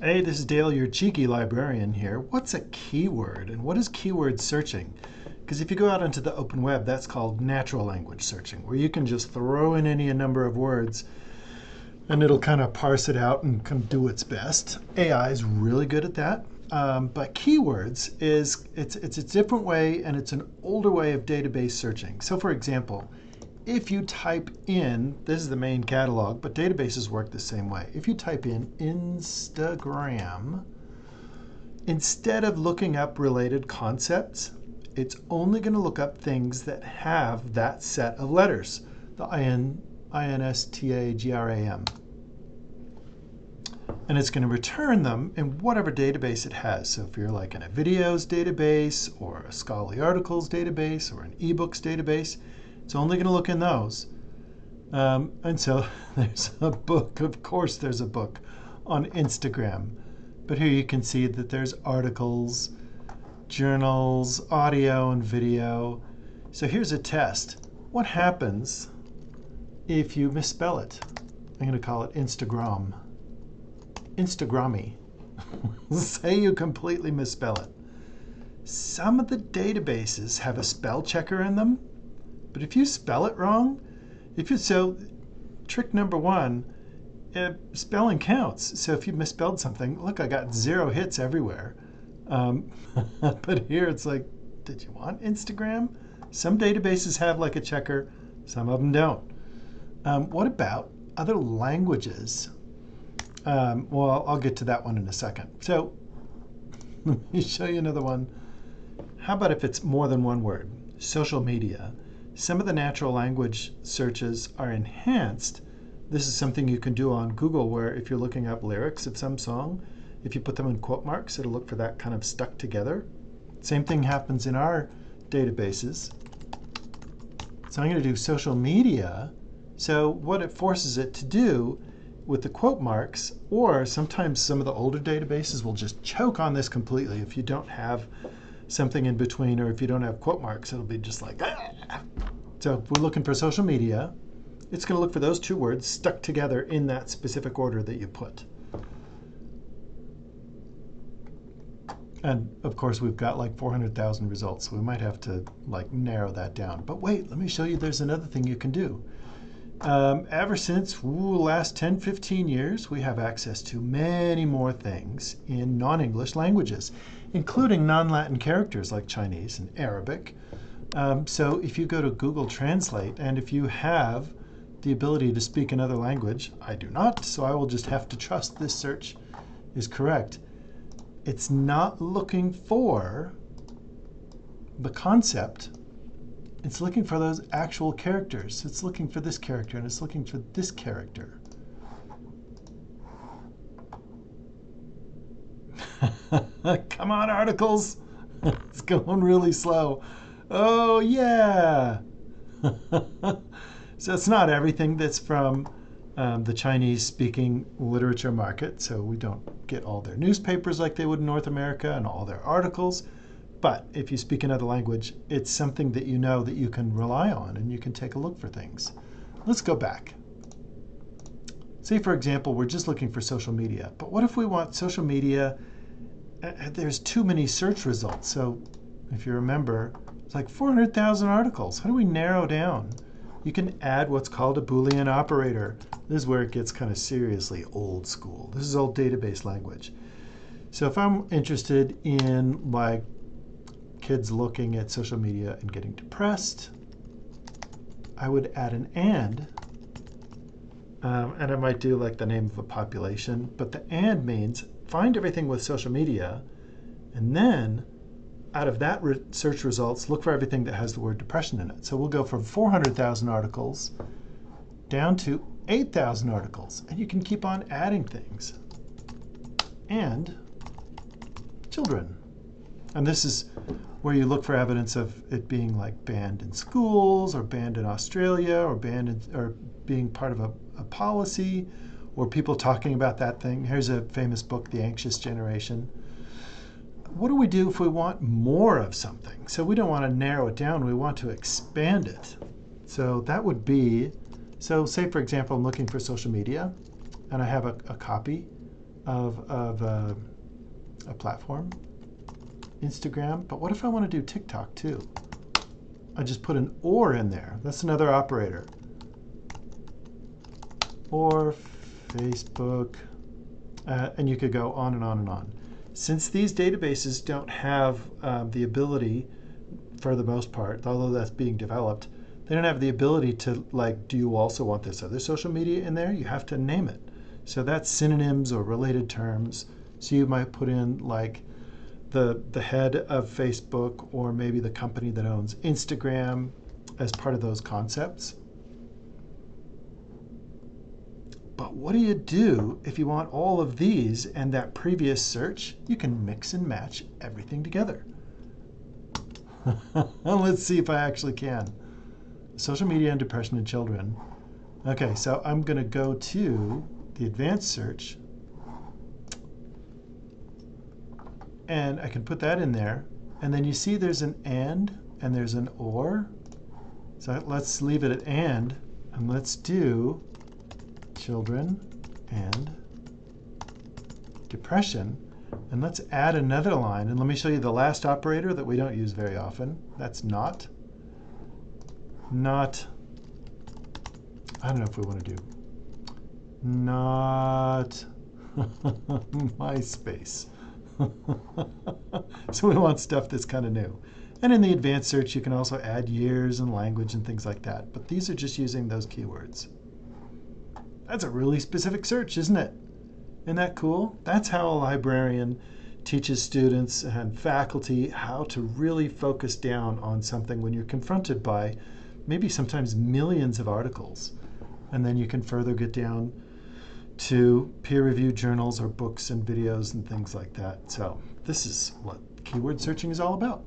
Hey, this is Dale, your cheeky librarian here. What's a keyword and what is keyword searching? Because if you go out into the open web, that's called natural language searching, where you can just throw in any number of words and it'll kind of parse it out and kind of do its best. AI is really good at that. But keywords it's a different way, and it's an older way of database searching. So for example, if you type in, this is the main catalog, but databases work the same way. If you type in Instagram, instead of looking up related concepts, it's only going to look up things that have that set of letters, the INSTAGRAM. And it's going to return them in whatever database it has. So if you're like in a videos database or a scholarly articles database or an ebooks database, it's only going to look in those. And so there's a book. Of course there's a book on Instagram. But here you can see that there's articles, journals, audio, and video. So here's a test. What happens if you misspell it? I'm going to call it Instagram. Instagrammy. Say you completely misspell it. Some of the databases have a spell checker in them, but if you spell it wrong, trick number one, spelling counts. So if you misspelled something, look, I got 0 hits everywhere. But here it's like, did you want Instagram? Some databases have like a checker, some of them don't. What about other languages? Well, I'll get to that one in a second. So let me show you another one. How about if it's more than one word? Social media. Some of the natural language searches are enhanced. This is something you can do on Google, where if you're looking up lyrics of some song, if you put them in quote marks, it'll look for that kind of stuck together. Same thing happens in our databases. So I'm going to do social media. So what it forces it to do with the quote marks, or sometimes some of the older databases will just choke on this completely. If you don't have something in between, or if you don't have quote marks, it'll be just like, ah. So if we're looking for social media, it's going to look for those 2 words stuck together in that specific order that you put. And of course, we've got like 400,000 results, so we might have to like narrow that down. But wait, let me show you there's another thing you can do. Ever since the last 10, 15 years, we have access to many more things in non-English languages, including non-Latin characters like Chinese and Arabic. So if you go to Google Translate, and if you have the ability to speak another language, I do not, so I will just have to trust this search is correct. It's not looking for the concept. It's looking for those actual characters. It's looking for this character, and it's looking for this character. Come on, articles. It's going really slow. Oh, yeah. So it's not everything that's from the Chinese-speaking literature market. So we don't get all their newspapers like they would in North America and all their articles. But if you speak another language, it's something that you know that you can rely on, and you can take a look for things. Let's go back. Say, for example, we're just looking for social media. But what if we want social media? There's too many search results. So if you remember, it's like 400,000 articles. How do we narrow down? You can add what's called a Boolean operator. This is where it gets kind of seriously old school. This is old database language. So if I'm interested in like kids looking at social media and getting depressed, I would add an and I might do like the name of a population, but the and means find everything with social media, and then out of that search results, look for everything that has the word depression in it. So we'll go from 400,000 articles down to 8,000 articles, and you can keep on adding things. And children. And this is where you look for evidence of it being like banned in schools, or banned in Australia, or or being part of a policy, or people talking about that thing. Here's a famous book, The Anxious Generation. What do we do if we want more of something? So we don't want to narrow it down, we want to expand it. So that would be, so say for example, I'm looking for social media, and I have a copy of a platform, Instagram. But what if I want to do TikTok too? I just put an or in there. That's another operator. Or Facebook, and you could go on and on and on. Since these databases don't have the ability, for the most part, although that's being developed, they don't have the ability to, like, do you also want this other social media in there? You have to name it. So that's synonyms or related terms. So you might put in like the head of Facebook, or maybe the company that owns Instagram as part of those concepts. But what do you do if you want all of these and that previous search? You can mix and match everything together. Let's see if I actually can. Social media and depression in children. Okay, so I'm going to go to the advanced search, and I can put that in there. And then you see there's an and there's an or. So let's leave it at and let's do children and depression. And let's add another line. And let me show you the last operator that we don't use very often. That's not. Not, I don't know if we want to do not MySpace. So we want stuff that's kind of new. And in the advanced search, you can also add years and language and things like that. But these are just using those keywords. That's a really specific search, isn't it? Isn't that cool? That's how a librarian teaches students and faculty how to really focus down on something when you're confronted by maybe sometimes millions of articles. And then you can further get down to peer-reviewed journals or books and videos and things like that. So this is what keyword searching is all about.